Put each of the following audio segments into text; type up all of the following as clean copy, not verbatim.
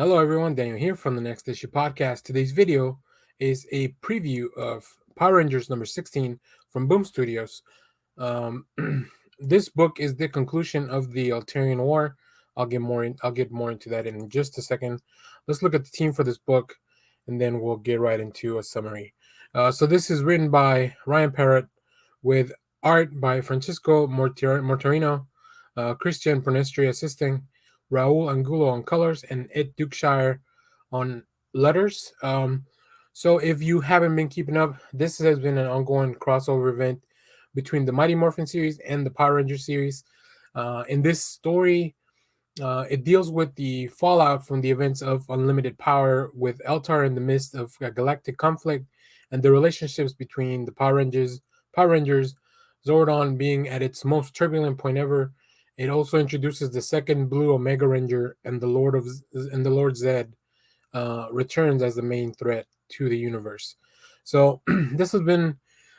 Hello, everyone. Daniel here from the Next Issue Podcast. Today's video is a preview of Power Rangers number 16 from Boom Studios. Um, this book is the conclusion of the Altarian War. I'll get more into that in just a second. Let's look at the team for this book, and then we'll get right into a summary. So this is written by Ryan Parrott, with art by Francesco Mortarino, Christian Prunesti assisting, Raul Angulo on colors, and Ed Dukshire on letters. So if you haven't been keeping up, this has been an ongoing crossover event between the Mighty Morphin series and the Power Rangers series. In this story, it deals with the fallout from the events of Unlimited Power, with Eltar in the midst of a galactic conflict, and the relationships between the Power Rangers, Zordon being at its most turbulent point ever. It also introduces the second Blue Omega Ranger, and the Lord Zed returns as the main threat to the universe. So this has been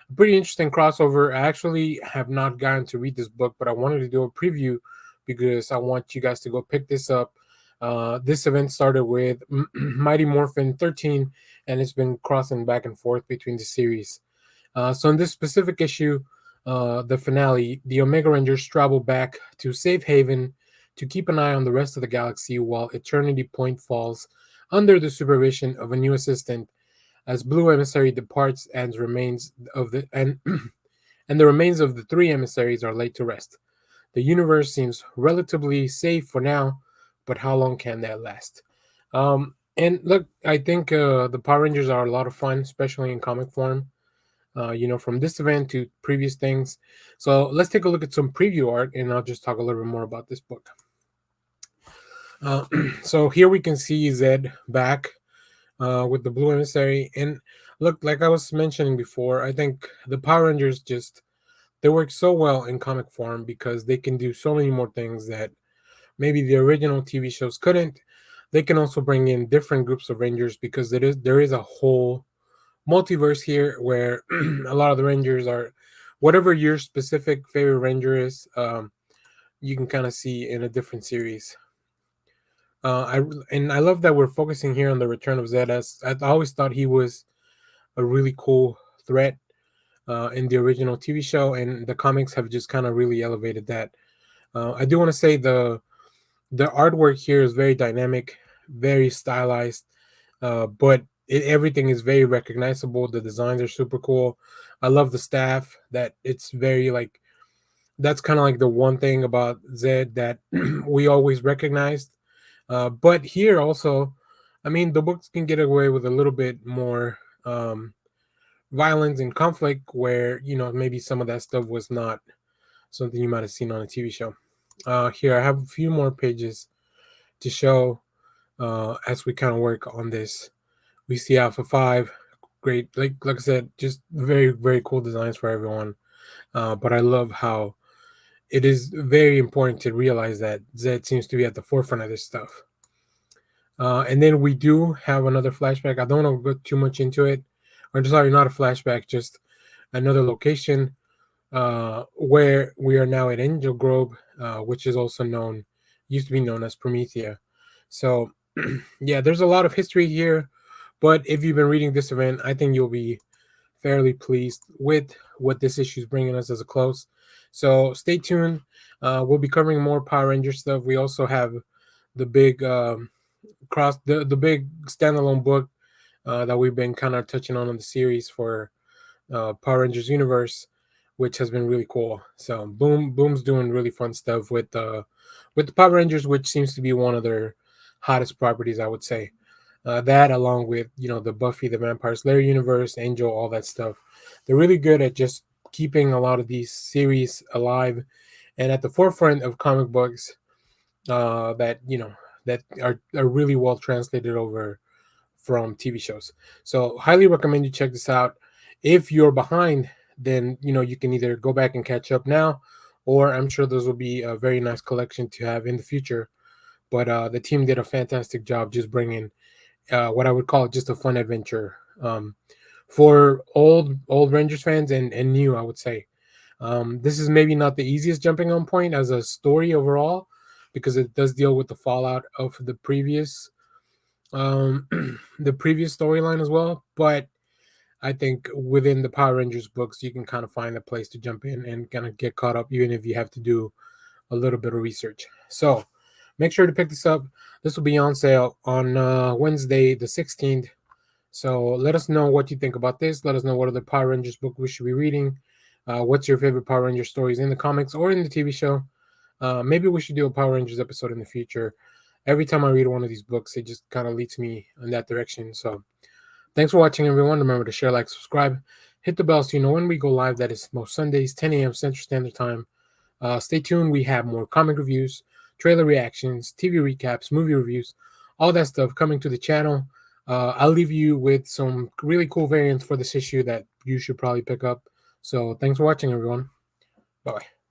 a pretty interesting crossover. I actually have not gotten to read this book, but I wanted to do a preview because I want you guys to go pick this up. This event started with Mighty Morphin 13, and it's been crossing back and forth between the series. So in this specific issue, the finale, the Omega Rangers travel back to Safe Haven to keep an eye on the rest of the galaxy while Eternity Point falls under the supervision of a new assistant, as Blue Emissary departs and remains of the and the remains of the three emissaries are laid to rest. The universe seems relatively safe for now, but how long can that last? And look, I think the Power Rangers are a lot of fun, especially in comic form. From this event to previous things. So let's take a look at some preview art, and I'll just talk a little bit more about this book. Uh, so here we can see Zed back with the Blue Emissary, and look, like I was mentioning before, I think the Power Rangers just they work so well in comic form because they can do so many more things that maybe the original TV shows couldn't. They can also bring in different groups of Rangers because there is a whole multiverse here where a lot of the Rangers are whatever your specific favorite Ranger is. You can kind of see in a different series. I love that we're focusing here on the return of Zed. As I always thought he was a really cool threat in the original TV show, and the comics have just kind of really elevated that. I do want to say the artwork here is very dynamic, very stylized, but everything is very recognizable. The designs are super cool. I love the staff. That it's very like that's kind of like the one thing about Zed that we always recognized. But here also, I mean, the books can get away with a little bit more violence and conflict, where maybe some of that stuff was not something you might have seen on a TV show. Here I have a few more pages to show as we kind of work on this. We see Alpha 5, great, like I said, just very very cool designs for everyone. But I love how it is very important to realize that Zed seems to be at the forefront of this stuff. And then we do have another flashback. I don't want to go too much into it. Or sorry, not a flashback, just another location where we are now at Angel Grove, which is also used to be known as Promethea. So, yeah, there's a lot of history here. But if you've been reading this event, I think you'll be fairly pleased with what this issue is bringing us as a close. So stay tuned. We'll be covering more Power Ranger stuff. We also have the big the big standalone book that we've been kind of touching on in the series for Power Rangers universe, which has been really cool. So Boom's doing really fun stuff with the Power Rangers, which seems to be one of their hottest properties, I would say. That along with the Buffy the Vampire Slayer universe, Angel, all that stuff. They're really good at just keeping a lot of these series alive and at the forefront of comic books that are really well translated over from TV shows. So highly recommend you check this out. If you're behind, then you can either go back and catch up now, or I'm sure those will be a very nice collection to have in the future. But the team did a fantastic job just bringing what I would call just a fun adventure for old Rangers fans and new, I would say. This is maybe not the easiest jumping on point as a story overall, because it does deal with the fallout of the previous the previous storyline as well, but I think within the Power Rangers books, you can kind of find a place to jump in and kind of get caught up, even if you have to do a little bit of research. So make sure to pick this up. This will be on sale on Wednesday, the 16th. So let us know what you think about this. Let us know what other Power Rangers book we should be reading. What's your favorite Power Ranger stories in the comics or in the TV show? Maybe we should do a Power Rangers episode in the future. Every time I read one of these books, it just kind of leads me in that direction. So thanks for watching, everyone. Remember to share, like, subscribe, hit the bell so you know when we go live. That is most Sundays, 10 a.m. Central Standard Time. Stay tuned. We have more comic reviews, trailer reactions, TV recaps, movie reviews, all that stuff coming to the channel. I'll leave you with some really cool variants for this issue that you should probably pick up. So thanks for watching, everyone. Bye-bye.